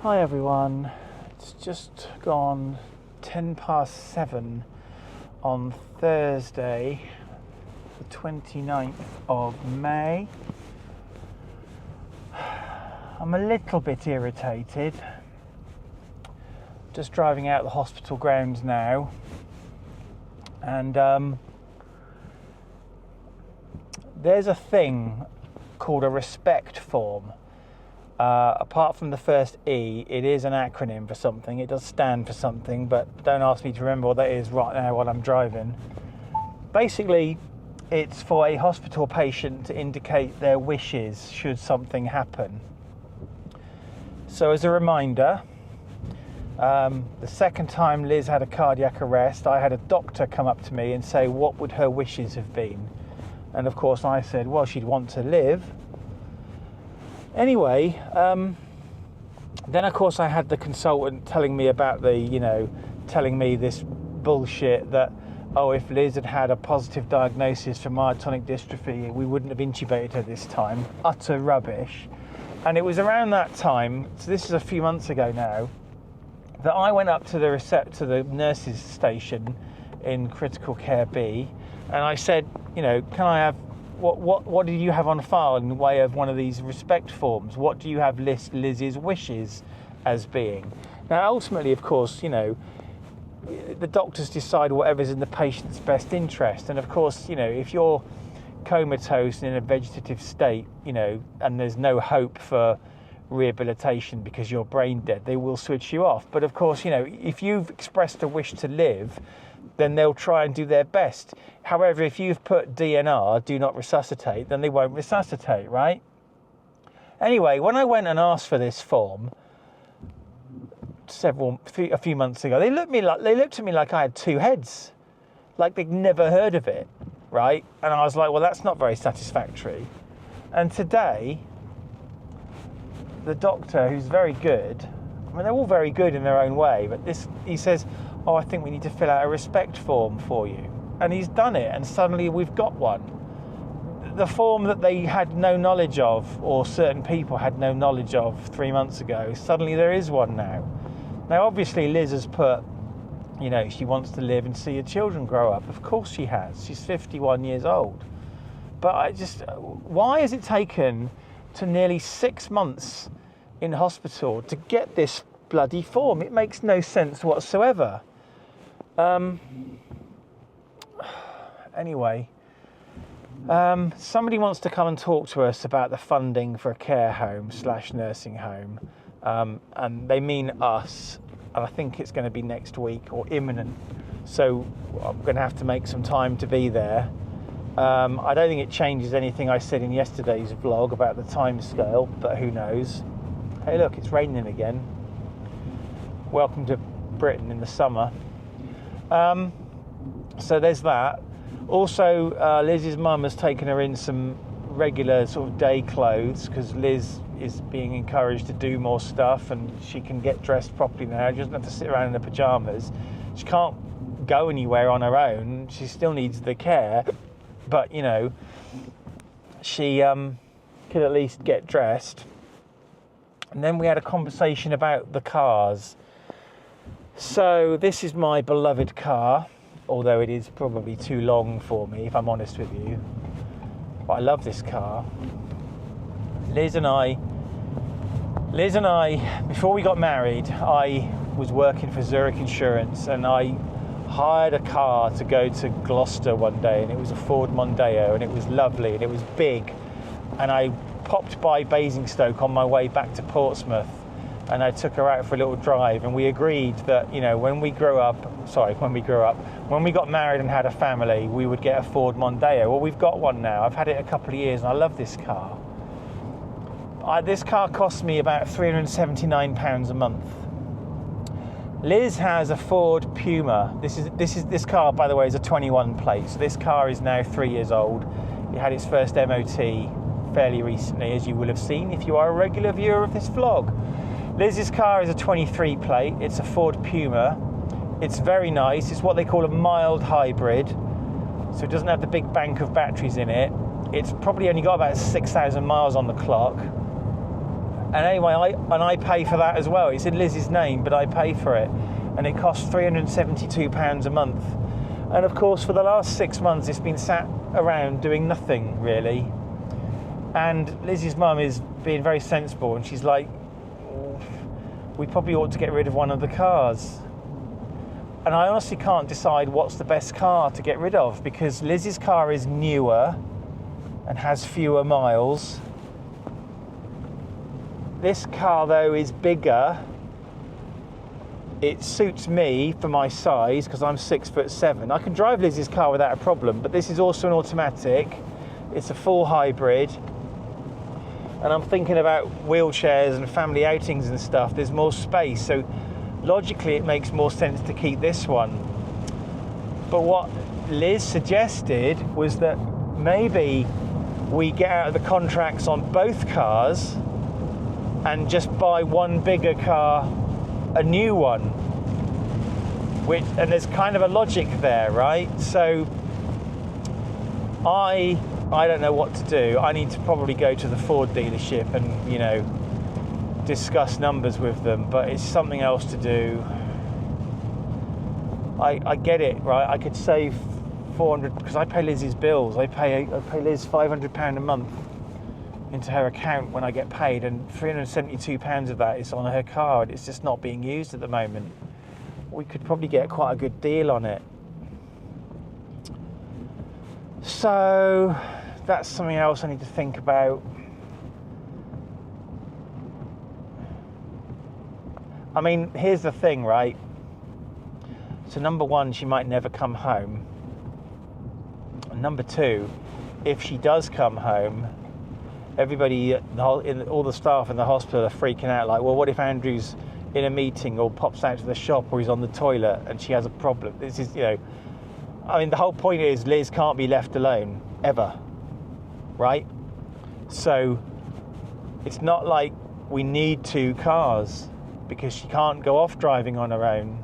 Hi everyone, it's just gone 7:10 on Thursday, the 29th of May. I'm a little bit irritated. Just driving out the hospital grounds now, and there's a thing called a respect form. Apart from the first E, it is an acronym for something. It does stand for something, but don't ask me to remember what that is right now while I'm driving. Basically, it's for a hospital patient to indicate their wishes should something happen. So as a reminder, the second time Liz had a cardiac arrest, I had a doctor come up to me and say, what would her wishes have been? And of course I said, well, she'd want to live. Anyway, then of course I had the consultant telling me about telling me this bullshit that, oh, if Liz had had a positive diagnosis for myotonic dystrophy, we wouldn't have intubated her this time. Utter rubbish. And it was around that time, so this is a few months ago now, that I went up to the nurses station in critical care B, and I said, can I have, what do you have on file in the way of one of these respect forms? What do you have list Liz's wishes as being? Now, ultimately, of course, the doctors decide whatever's in the patient's best interest. And of course, if you're comatose and in a vegetative state, and there's no hope for rehabilitation because you're brain dead, they will switch you off. But of course, if you've expressed a wish to live, then they'll try and do their best. However, if you've put DNR, do not resuscitate, then they won't resuscitate, right? Anyway, when I went and asked for this form a few months ago, they looked at me like I had two heads, like they'd never heard of it, right? And I was like, well, that's not very satisfactory. And today, the doctor, who's very good, I mean, they're all very good in their own way, but he says, oh, I think we need to fill out a respect form for you. And he's done it, and suddenly we've got one. The form that they had no knowledge of, or certain people had no knowledge of 3 months ago, suddenly there is one now. Now, obviously, Liz has put, she wants to live and see her children grow up. Of course she has. She's 51 years old. But why has it taken to nearly 6 months in hospital to get this bloody form? It makes no sense whatsoever. Anyway, somebody wants to come and talk to us about the funding for a care home / nursing home, and they mean us, and I think it's going to be next week or imminent, so I'm going to have to make some time to be there. I don't think it changes anything I said in yesterday's vlog about the time scale, but who knows. Hey look, it's raining again. Welcome to Britain in the summer. So there's that. Also, Liz's mum has taken her in some regular sort of day clothes because Liz is being encouraged to do more stuff and she can get dressed properly now. She doesn't have to sit around in her pyjamas. She can't go anywhere on her own. She still needs the care, but she could at least get dressed. And then we had a conversation about the cars. So this is my beloved car, although it is probably too long for me, if I'm honest with you. But I love this car. Liz and I, before we got married, I was working for Zurich Insurance, and I hired a car to go to Gloucester one day, and it was a Ford Mondeo, and it was lovely, and it was big. And I popped by Basingstoke on my way back to Portsmouth, and I took her out for a little drive, and we agreed that, when we got married and had a family, we would get a Ford Mondeo. Well, we've got one now. I've had it a couple of years, and I love this car. This car costs me about £379 a month. Liz has a Ford Puma. This car, by the way, is a 21 plate, so this car is now 3 years old. It had its first MOT fairly recently, as you will have seen if you are a regular viewer of this vlog. Liz's car is a 23 plate. It's a Ford Puma. It's very nice. It's what they call a mild hybrid, so it doesn't have the big bank of batteries in it. It's probably only got about 6,000 miles on the clock, And anyway, I pay for that as well. It's in Liz's name, but I pay for it. And it costs £372 a month. And of course, for the last 6 months, it's been sat around doing nothing, really. And Liz's mum is being very sensible, and she's like, we probably ought to get rid of one of the cars. And I honestly can't decide what's the best car to get rid of, because Liz's car is newer and has fewer miles. This car, though, is bigger. It suits me for my size because I'm 6'7". I can drive Liz's car without a problem, but this is also an automatic. It's a full hybrid. And I'm thinking about wheelchairs and family outings and stuff. There's more space, so logically it makes more sense to keep this one. But what Liz suggested was that maybe we get out of the contracts on both cars and just buy one bigger car, a new one. And there's kind of a logic there, right? So I don't know what to do. I need to probably go to the Ford dealership and, you know, discuss numbers with them, but it's something else to do. I get it, right? I could save 400 because I pay Liz's bills. I pay Liz £500 a month into her account when I get paid, and £372 of that is on her card. It's just not being used at the moment. We could probably get quite a good deal on it. So that's something else I need to think about. I mean, here's the thing, right? So number one, she might never come home. And number two, if she does come home, everybody, all the staff in the hospital are freaking out, like, well, what if Andrew's in a meeting or pops out to the shop or he's on the toilet and she has a problem? This is, you know, I mean, the whole point is Liz can't be left alone, ever, right? So it's not like we need 2 cars because she can't go off driving on her own.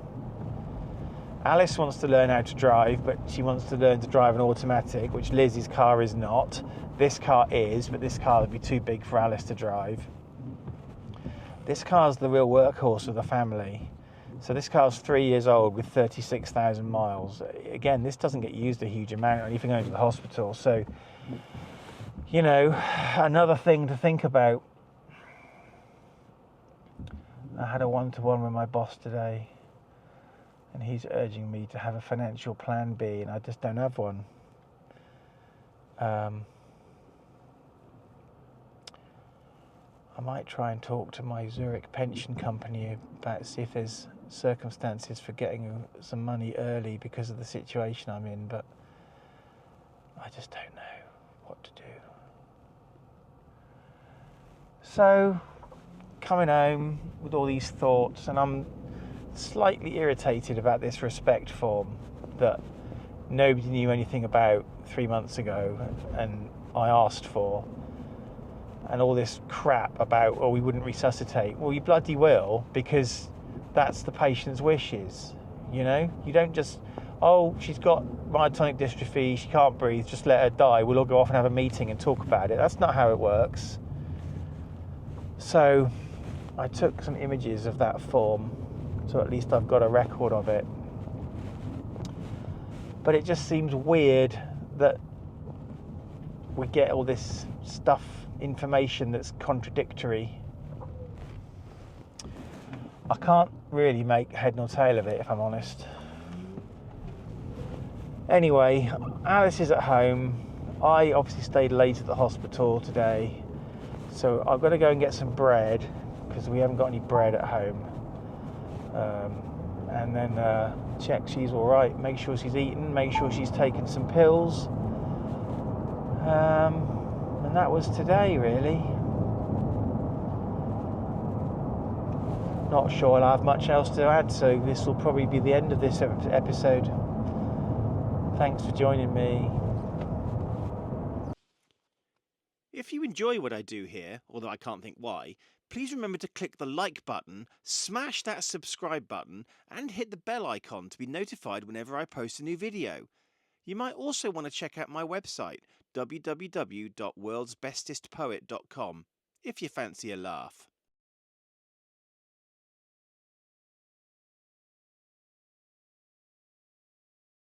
Alice wants to learn how to drive, but she wants to learn to drive an automatic, which Liz's car is not. This car is, but this car would be too big for Alice to drive. This car's the real workhorse of the family. So this car's 3 years old with 36,000 miles. Again, this doesn't get used a huge amount, or even going to the hospital. So, you know, another thing to think about. I had a one-to-one with my boss today, and he's urging me to have a financial plan B, and I just don't have one. I might try and talk to my Zurich pension company about see if there's circumstances for getting some money early because of the situation I'm in, but I just don't know what to do. So, coming home with all these thoughts, and I'm slightly irritated about this respect form that nobody knew anything about 3 months ago and I asked for, and all this crap about, oh, we wouldn't resuscitate. Well, you bloody will, because that's the patient's wishes, you know? You don't just, oh, she's got myotonic dystrophy, she can't breathe, just let her die, we'll all go off and have a meeting and talk about it. That's not how it works. So I took some images of that form, so at least I've got a record of it. But it just seems weird that we get all this stuff, information that's contradictory. I can't really make head nor tail of it, if I'm honest. Anyway, Alice is at home. I obviously stayed late at the hospital today, so I've got to go and get some bread because we haven't got any bread at home. And then check she's all right, make sure she's eaten, make sure she's taken some pills. And that was today, really. Not sure I'll have much else to add, so this will probably be the end of this episode. Thanks for joining me. If you enjoy what I do here, although I can't think why, please remember to click the like button, smash that subscribe button, and hit the bell icon to be notified whenever I post a new video. You might also want to check out my website, www.worldsbestestpoet.com, if you fancy a laugh.